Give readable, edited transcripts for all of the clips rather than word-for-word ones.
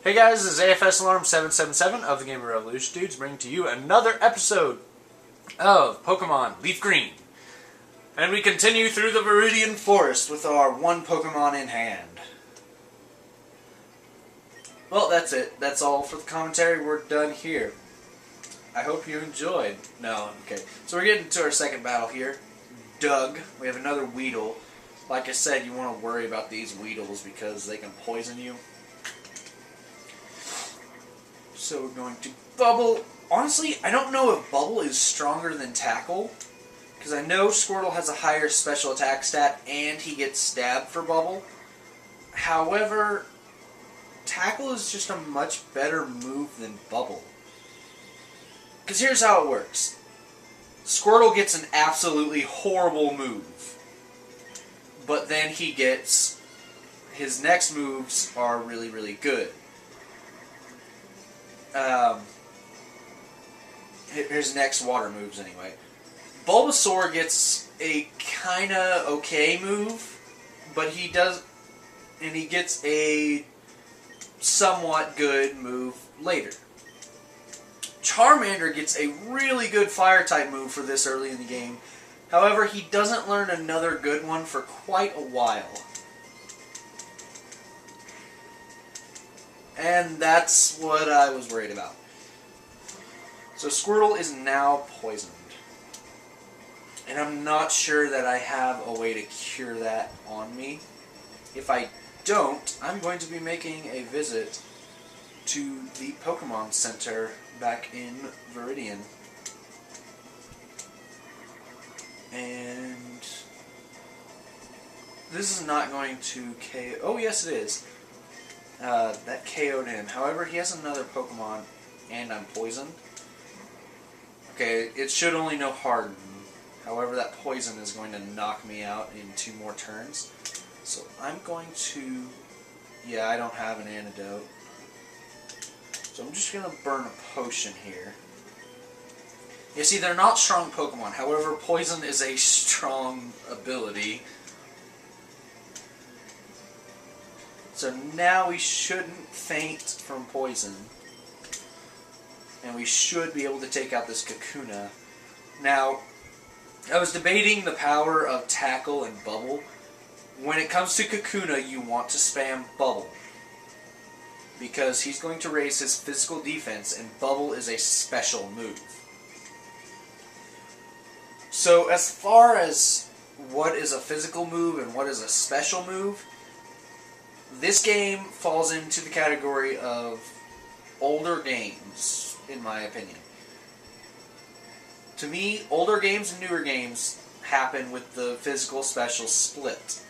Hey guys, this is AFS Alarm 777 of the Gamer Revolution Dudes, bringing to you another episode of Pokemon Leaf Green. And we continue through the Viridian Forest with our one Pokemon in hand. Well, that's it. That's all for the commentary. We're done here. I hope you enjoyed. No, okay. So we're getting to our second battle here. Doug. We have another Weedle. Like I said, you want to worry about these Weedles because they can poison you. So we're going to Bubble. Honestly, I don't know if Bubble is stronger than Tackle. Because I know Squirtle has a higher special attack stat and he gets stabbed for Bubble. However, Tackle is just a much better move than Bubble. Because here's how it works. Squirtle gets an absolutely horrible move. But then he gets... his next moves are really, really good. His next water moves anyway. Bulbasaur gets a kinda okay move, but he does, and he gets a somewhat good move later. Charmander gets a really good fire type move for this early in the game. However, he doesn't learn another good one for quite a while. And that's what I was worried about. So Squirtle is now poisoned. And I'm not sure that I have a way to cure that on me. If I don't, I'm going to be making a visit to the Pokemon Center back in Viridian. And this is not going to KO. Oh, yes it is. That KO'd him. However, he has another Pokemon, and I'm poisoned. Okay, it should only know Harden. However, that poison is going to knock me out in 2 more turns. So I'm going to... yeah, I don't have an antidote. So I'm just going to burn a potion here. You see, they're not strong Pokemon. However, poison is a strong ability. So now we shouldn't faint from poison. And we should be able to take out this Kakuna. Now, I was debating the power of Tackle and Bubble. When it comes to Kakuna, you want to spam Bubble. Because he's going to raise his physical defense, and Bubble is a special move. So as far as what is a physical move and what is a special move, this game falls into the category of older games, in my opinion. To me, older games and newer games happen with the physical special split.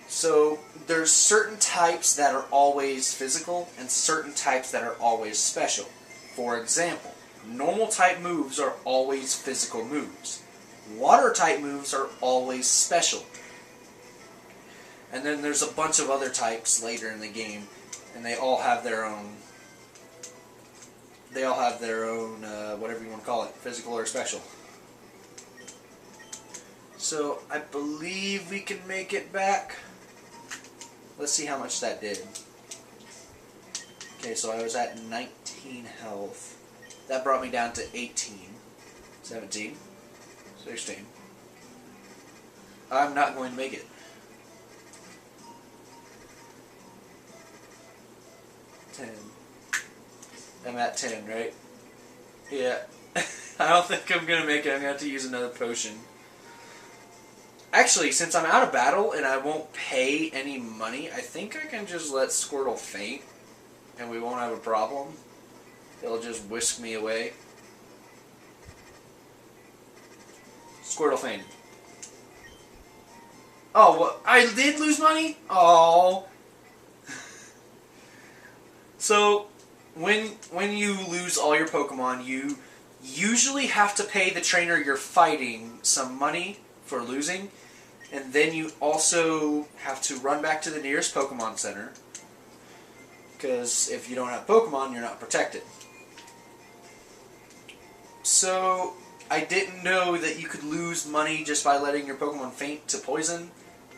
So there's certain types that are always physical and certain types that are always special. For example, normal type moves are always physical moves. Water type moves are always special. And then there's a bunch of other types later in the game, and they all have their own... whatever you want to call it, physical or special. So, I believe we can make it back. Let's see how much that did. Okay, so I was at 19 health. That brought me down to 18, 17, 16. I'm not going to make it. 10. I'm at 10, right? Yeah. I don't think I'm going to make it. I'm going to have to use another potion. Actually, since I'm out of battle and I won't pay any money, I think I can just let Squirtle faint and we won't have a problem. It'll just whisk me away. Squirtle fainted. Oh, what? I did lose money? Oh. So, when you lose all your Pokemon, you usually have to pay the trainer you're fighting some money for losing, and then you also have to run back to the nearest Pokemon Center, because if you don't have Pokemon, you're not protected. So, I didn't know that you could lose money just by letting your Pokemon faint to poison.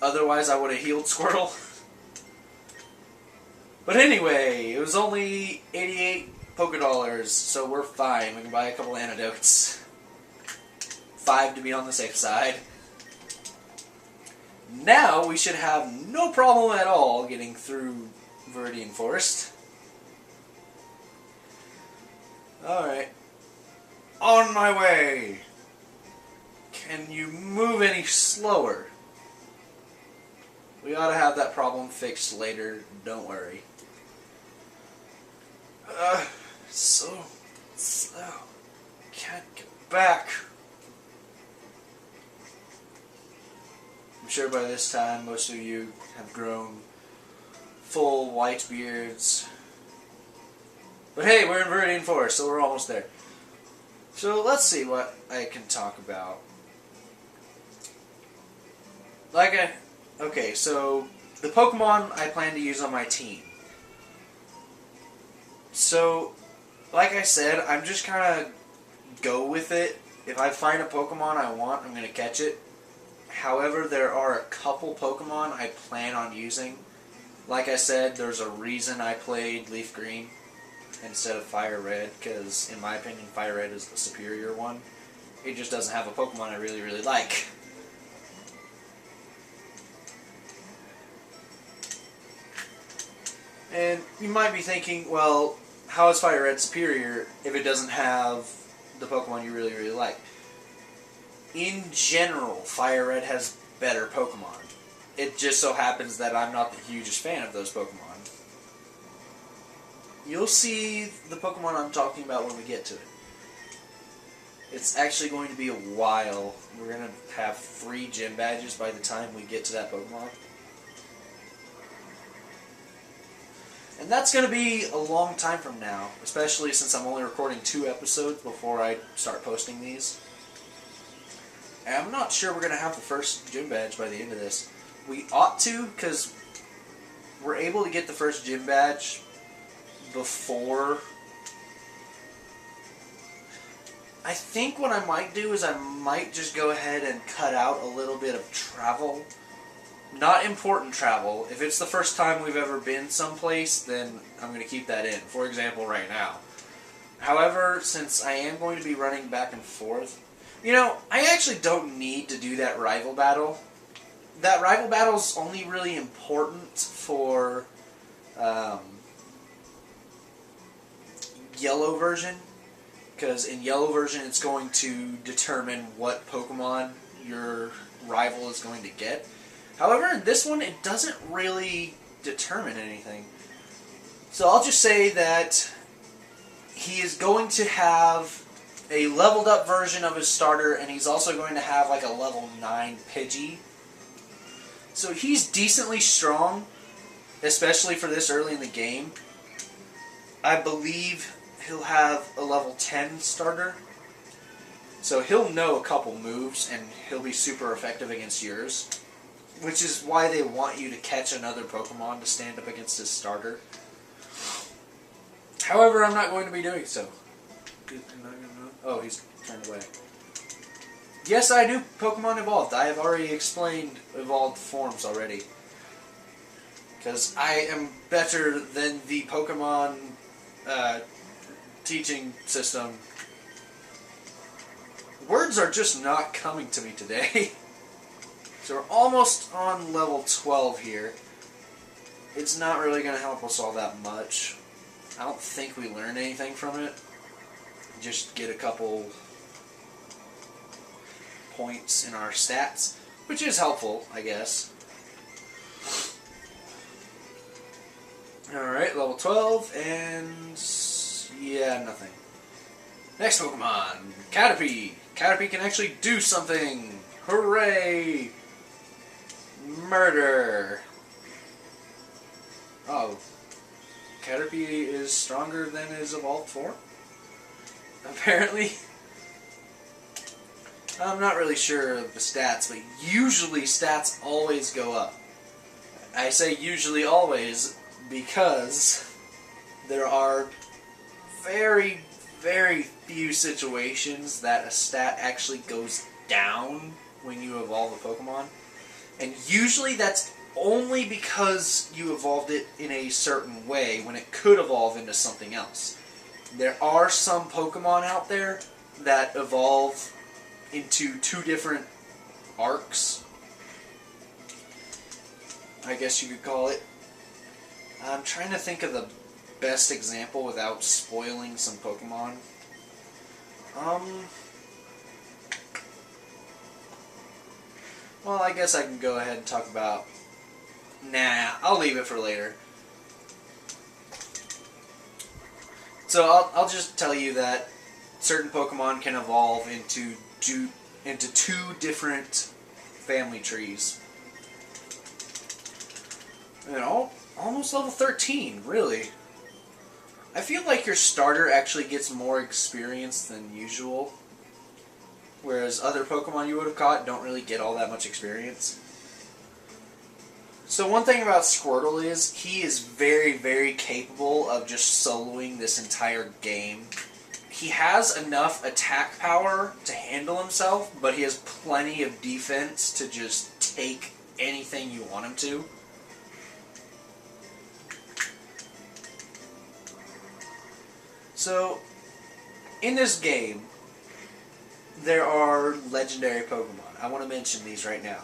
Otherwise, I would have healed Squirtle. But anyway, it was only 88 Poké Dollars, so we're fine. We can buy a couple antidotes. 5 to be on the safe side. Now we should have no problem at all getting through Viridian Forest. Alright. On my way! Can you move any slower? We ought to have that problem fixed later, don't worry. So slow. Can't get back. I'm sure by this time most of you have grown full white beards. But hey, we're in Viridian Forest, so we're almost there. So let's see what I can talk about. Okay, so the Pokemon I plan to use on my team. So, like I said, I'm just kind of go with it. If I find a Pokemon I want, I'm going to catch it. However, there are a couple Pokemon I plan on using. Like I said, there's a reason I played Leaf Green instead of Fire Red, because in my opinion, Fire Red is the superior one. It just doesn't have a Pokemon I really, really like. And you might be thinking, well, how is Fire Red superior if it doesn't have the Pokemon you really, really like? In general, Fire Red has better Pokemon. It just so happens that I'm not the hugest fan of those Pokemon. You'll see the Pokemon I'm talking about when we get to it. It's actually going to be a while. We're going to have 3 gym badges by the time we get to that Pokemon. And that's going to be a long time from now, especially since I'm only recording 2 episodes before I start posting these. And I'm not sure we're going to have the first gym badge by the end of this. We ought to, because we're able to get the first gym badge before... I think what I might do is I might just go ahead and cut out a little bit of travel. Not important travel. If it's the first time we've ever been someplace, then I'm going to keep that in. For example, right now. However, since I am going to be running back and forth, you know, I actually don't need to do that rival battle. That rival battle is only really important for yellow version. Because in yellow version, it's going to determine what Pokemon your rival is going to get. However, in this one, it doesn't really determine anything. So I'll just say that he is going to have a leveled up version of his starter, and he's also going to have like a level 9 Pidgey. So he's decently strong, especially for this early in the game. I believe he'll have a level 10 starter. So he'll know a couple moves, and he'll be super effective against yours. Which is why they want you to catch another Pokemon to stand up against his starter. However, I'm not going to be doing so. Oh, he's turned away. Yes, I do Pokemon Evolved. I have already explained evolved forms already. Because I am better than the Pokemon teaching system. Words are just not coming to me today. So we're almost on level 12 here. It's not really going to help us all that much. I don't think we learned anything from it. Just get a couple points in our stats, which is helpful, I guess. Alright, level 12, and yeah, nothing. Next Pokemon, Caterpie. Caterpie can actually do something! Hooray! Murder! Oh. Caterpie is stronger than his evolved form? Apparently. I'm not really sure of the stats, but usually stats always go up. I say usually always because there are very, very few situations that a stat actually goes down when you evolve a Pokemon. And usually that's only because you evolved it in a certain way when it could evolve into something else. There are some Pokemon out there that evolve into two different arcs, I guess you could call it. I'm trying to think of the best example without spoiling some Pokemon. Well, I guess I can go ahead and talk about... Nah, I'll leave it for later. So I'll just tell you that certain Pokemon can evolve into two different family trees. And almost level 13, really. I feel like your starter actually gets more experience than usual, whereas other Pokemon you would have caught don't really get all that much experience. So one thing about Squirtle is he is very, very capable of just soloing this entire game. He has enough attack power to handle himself, but he has plenty of defense to just take anything you want him to. So, in this game, there are legendary Pokemon. I want to mention these right now,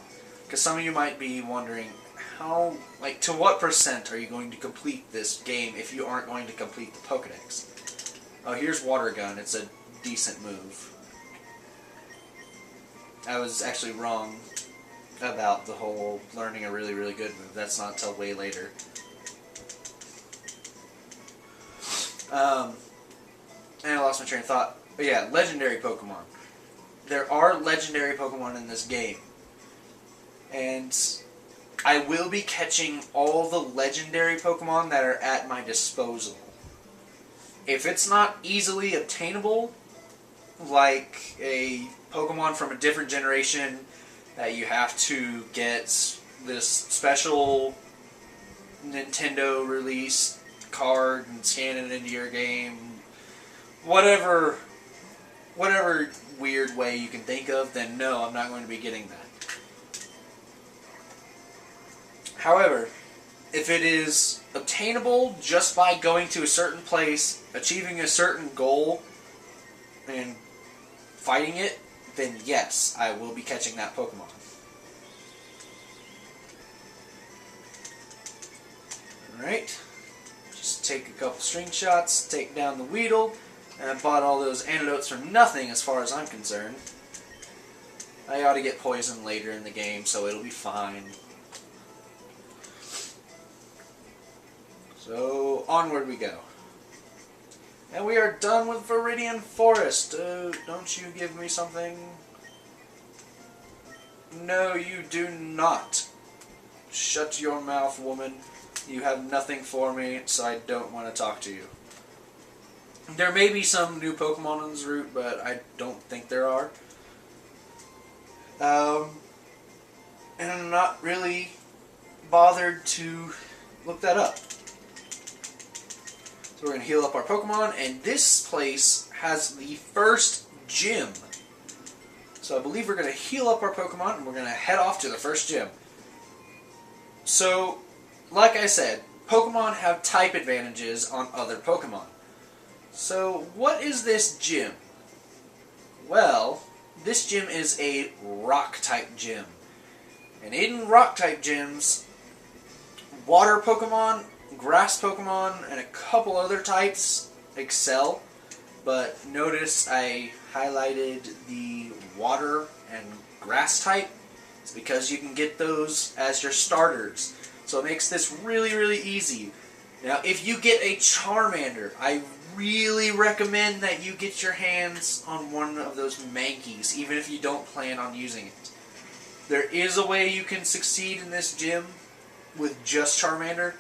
because some of you might be wondering, to what percent are you going to complete this game if you aren't going to complete the Pokedex? Oh, here's Water Gun. It's a decent move. I was actually wrong about the whole learning a really, really good move. That's not till way later. And I lost my train of thought. But yeah, legendary Pokemon. There are legendary Pokemon in this game. And I will be catching all the legendary Pokemon that are at my disposal. If it's not easily obtainable, like a Pokemon from a different generation that you have to get this special Nintendo release card and scan it into your game, whatever weird way you can think of, then no, I'm not going to be getting that. However, if it is obtainable just by going to a certain place, achieving a certain goal, and fighting it, then yes, I will be catching that Pokemon. Alright, just take a couple screenshots, take down the Weedle, and I bought all those antidotes for nothing as far as I'm concerned. I ought to get poisoned later in the game, so it'll be fine. So, onward we go. And we are done with Viridian Forest. Don't you give me something? No, you do not. Shut your mouth, woman. You have nothing for me, so I don't want to talk to you. There may be some new Pokemon on this route, but I don't think there are. And I'm not really bothered to look that up. So we're going to heal up our Pokemon, and this place has the first gym. So I believe we're going to heal up our Pokemon, and we're going to head off to the first gym. So, like I said, Pokemon have type advantages on other Pokemon. So, what is this gym? Well, this gym is a Rock-type gym. And in Rock-type gyms, Water Pokemon, Grass Pokemon, and a couple other types excel. But notice I highlighted the Water and Grass type. It's because you can get those as your starters. So it makes this really, really easy. Now, if you get a Charmander, I really recommend that you get your hands on one of those Mankeys, even if you don't plan on using it. There is a way you can succeed in this gym with just Charmander.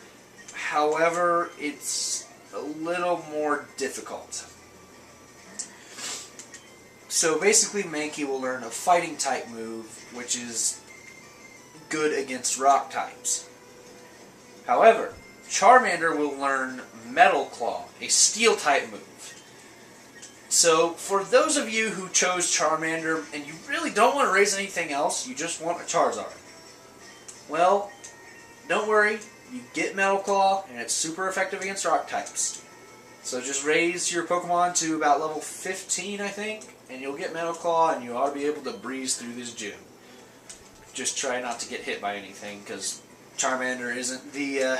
However, it's a little more difficult. So basically, Mankey will learn a fighting type move, which is good against rock types. However, Charmander will learn Metal Claw, a steel type move. So, for those of you who chose Charmander and you really don't want to raise anything else, you just want a Charizard. Well, don't worry, you get Metal Claw, and it's super effective against rock types. So just raise your Pokemon to about level 15, I think, and you'll get Metal Claw, and you ought to be able to breeze through this gym. Just try not to get hit by anything, because Charmander isn't the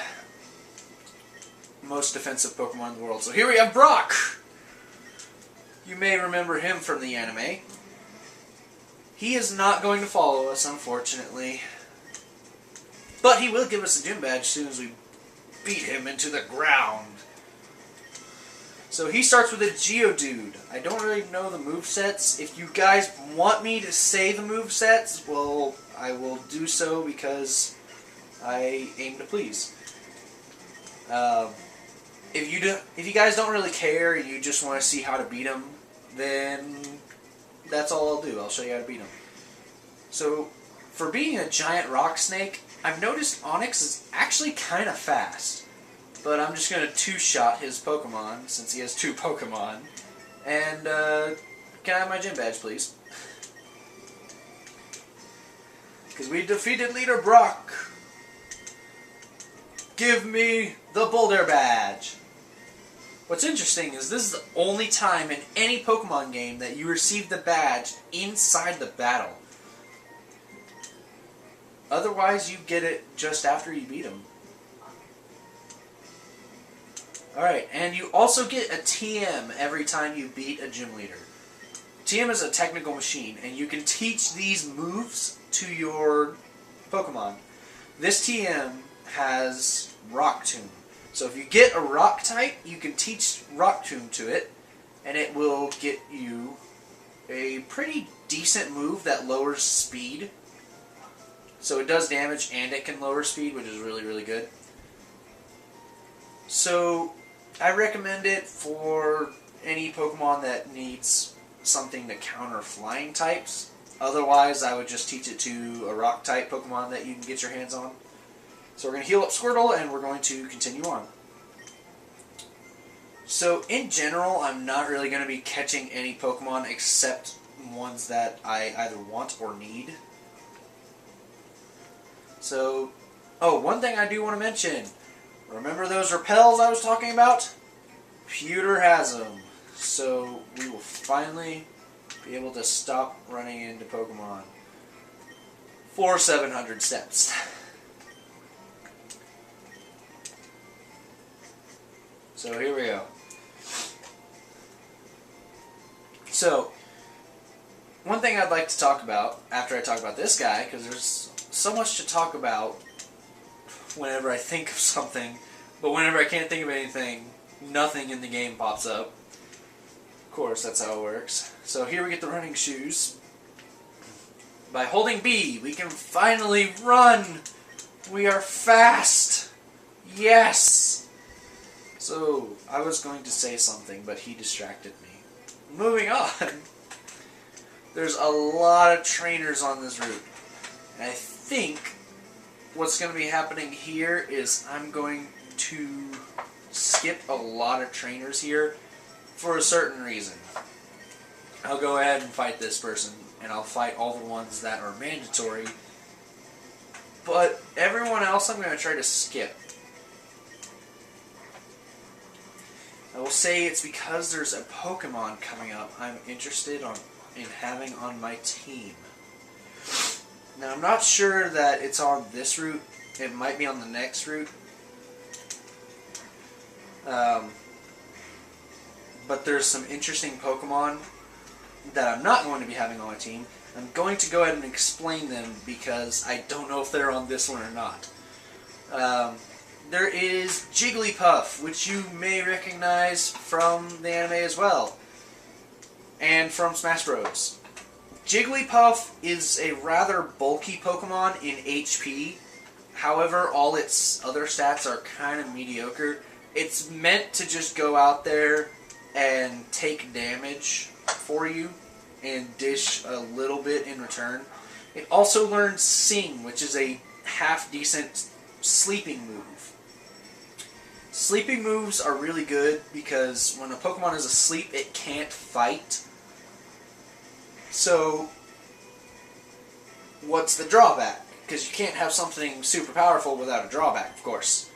most defensive Pokemon in the world. So here we have Brock! You may remember him from the anime. He is not going to follow us, unfortunately. But he will give us a gym badge as soon as we beat him into the ground. So he starts with a Geodude. I don't really know the movesets. If you guys want me to say the movesets, well, I will do so because I aim to please. If you guys don't really care and you just want to see how to beat him, then that's all I'll do. I'll show you how to beat him. So, for being a giant rock snake, I've noticed Onix is actually kind of fast. But I'm just going to two-shot his Pokemon, since he has 2 Pokemon. And, can I have my gym badge, please? Because we defeated Leader Brock. Give me the Boulder Badge. What's interesting is this is the only time in any Pokemon game that you receive the badge inside the battle. Otherwise, you get it just after you beat him. Alright, and you also get a TM every time you beat a gym leader. TM is a technical machine, and you can teach these moves to your Pokemon. This TM has Rock Tomb. So if you get a rock type, you can teach Rock Tomb to it, and it will get you a pretty decent move that lowers speed. So it does damage and it can lower speed, which is really, really good. So I recommend it for any Pokemon that needs something to counter flying types. Otherwise, I would just teach it to a rock type Pokemon that you can get your hands on. So we're going to heal up Squirtle, and we're going to continue on. So, in general, I'm not really going to be catching any Pokemon except ones that I either want or need. So, oh, one thing I do want to mention. Remember those repels I was talking about? Pewter has them. So, we will finally be able to stop running into Pokemon for 700 steps. So here we go. So, one thing I'd like to talk about after I talk about this guy, because there's so much to talk about whenever I think of something, but whenever I can't think of anything, nothing in the game pops up. Of course, that's how it works. So here we get the running shoes. By holding B, we can finally run! We are fast! Yes! So, I was going to say something, but he distracted me. Moving on. There's a lot of trainers on this route. And I think what's going to be happening here is I'm going to skip a lot of trainers here for a certain reason. I'll go ahead and fight this person, and I'll fight all the ones that are mandatory. But everyone else I'm going to try to skip. I will say it's because there's a Pokemon coming up I'm interested in having on my team. Now, I'm not sure that it's on this route. It might be on the next route. But there's some interesting Pokemon that I'm not going to be having on my team. I'm going to go ahead and explain them because I don't know if they're on this one or not. There is Jigglypuff, which you may recognize from the anime as well, and from Smash Bros. Jigglypuff is a rather bulky Pokemon in HP. However, all its other stats are kind of mediocre. It's meant to just go out there and take damage for you and dish a little bit in return. It also learns Sing, which is a half-decent sleeping move. Sleeping moves are really good because when a Pokemon is asleep, it can't fight. So, what's the drawback? because you can't have something super powerful without a drawback, of course.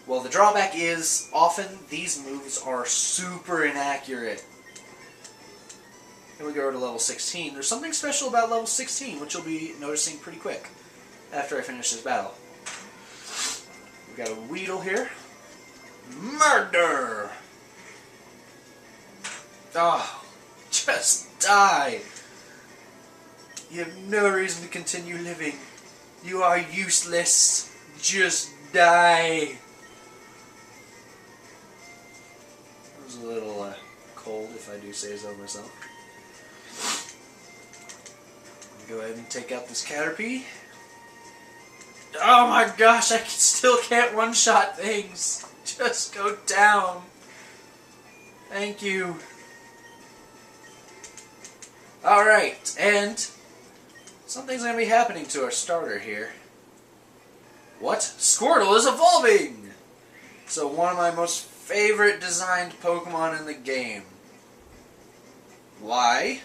Well, the drawback is often these moves are super inaccurate. Here we go to level 16. There's something special about level 16, which you'll be noticing pretty quick after I finish this battle. We've got a Weedle here. Murder! Oh, just die! You have no reason to continue living. You are useless. Just die. It was a little cold, if I do say so myself. Go ahead and take out this Caterpie. Oh my gosh, I still can't one-shot things. Just go down. Thank you. Alright, and something's going to be happening to our starter here. What? Squirtle is evolving! So one of my most favorite designed Pokemon in the game. Why?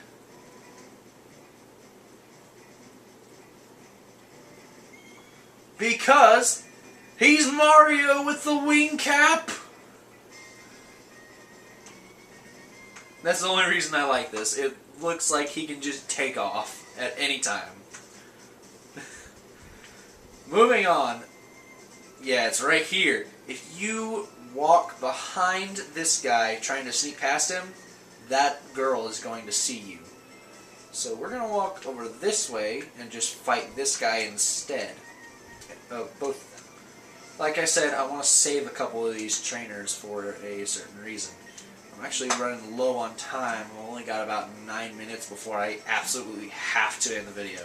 Because he's Mario with the wing cap! That's the only reason I like this. It looks like he can just take off at any time. Moving on. Yeah, it's right here. If you walk behind this guy trying to sneak past him, that girl is going to see you. So we're going to walk over this way and just fight this guy instead. Both of them. Like I said, I want to save a couple of these trainers for a certain reason. I'm actually running low on time. I've only got about 9 minutes before I absolutely have to end the video.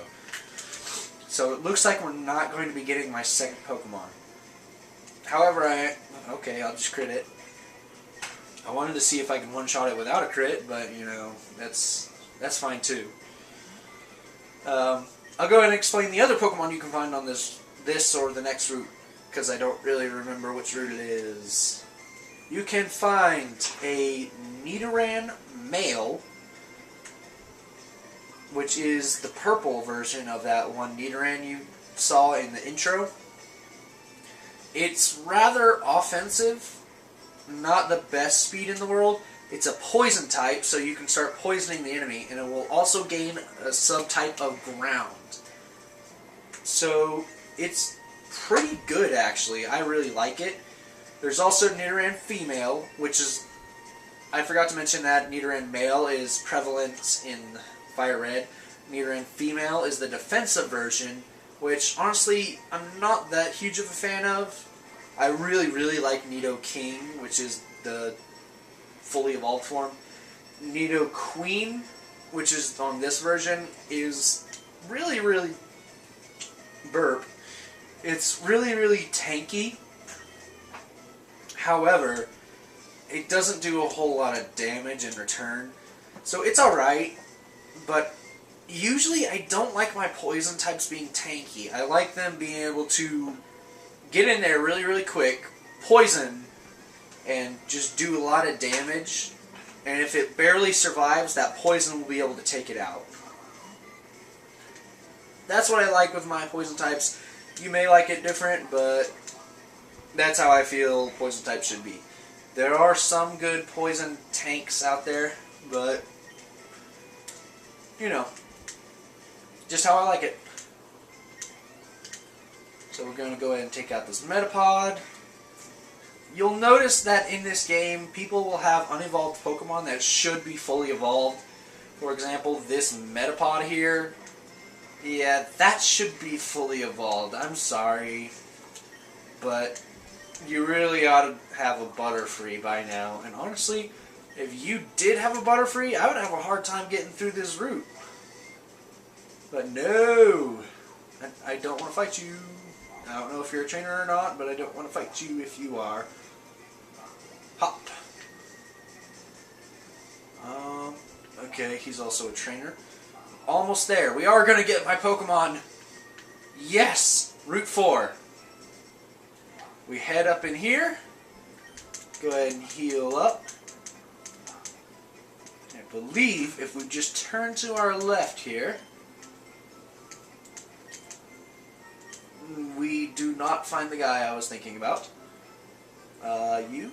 So it looks like we're not going to be getting my second Pokemon. However, okay, I'll just crit it. I wanted to see if I can one-shot it without a crit, but, you know, that's fine too. I'll go ahead and explain the other Pokemon you can find on this or the next route, because I don't really remember which route it is. You can find a Nidoran male, which is the purple version of that one Nidoran you saw in the intro. It's rather offensive, not the best speed in the world. It's a poison type, so you can start poisoning the enemy, and it will also gain a subtype of ground. So it's pretty good, actually. I really like it. There's also Nidoran female, which is, I forgot to mention that Nidoran male is prevalent in Fire Red. Nidoran female is the defensive version, which honestly I'm not that huge of a fan of. I really like Nidoking, which is the fully evolved form. Nidoqueen, which is on this version, is really burp. It's really tanky. However, it doesn't do a whole lot of damage in return. So it's alright, but usually I don't like my poison types being tanky. I like them being able to get in there really quick, poison, and just do a lot of damage. And if it barely survives, that poison will be able to take it out. That's what I like with my poison types. You may like it different, but that's how I feel poison types should be. There are some good poison tanks out there, but, you know, just how I like it. So we're going to go ahead and take out this Metapod. You'll notice that in this game, people will have unevolved Pokemon that should be fully evolved. For example, this Metapod here. Yeah, that should be fully evolved. I'm sorry. But you really ought to have a Butterfree by now. And honestly, if you did have a Butterfree, I would have a hard time getting through this route. But no! I don't want to fight you. I don't know if you're a trainer or not, but I don't want to fight you if you are. Hop. Okay, he's also a trainer. Almost there. We are going to get my Pokemon. Yes! Route 4. We head up in here. Go ahead and heal up. I believe if we just turn to our left here, do not find the guy I was thinking about. You?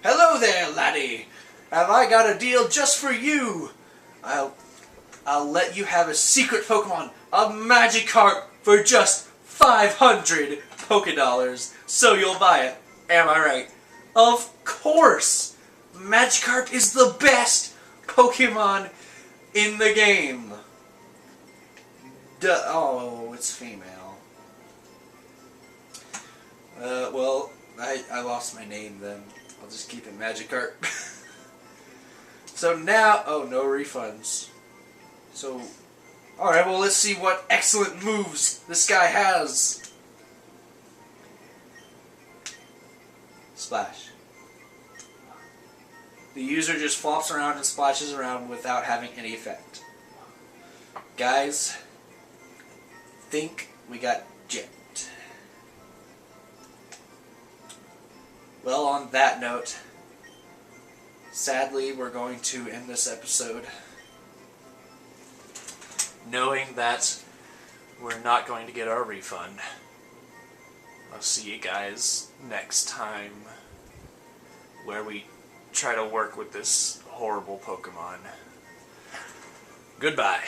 Hello there, laddie! Have I got a deal just for you? I'll let you have a secret Pokemon, a Magikarp, for just 500 Pokédollars. So you'll buy it. Am I right? Of course! Magikarp is the best Pokemon in the game. Duh. Oh, it's female. Well, I lost my name then. I'll just keep it Magikarp. So now, oh, no refunds. So, alright, well, let's see what excellent moves this guy has. Splash. The user just flops around and splashes around without having any effect. Guys, think we got gypped. Well, on that note, sadly, we're going to end this episode knowing that we're not going to get our refund. I'll see you guys next time where we try to work with this horrible Pokemon. Goodbye.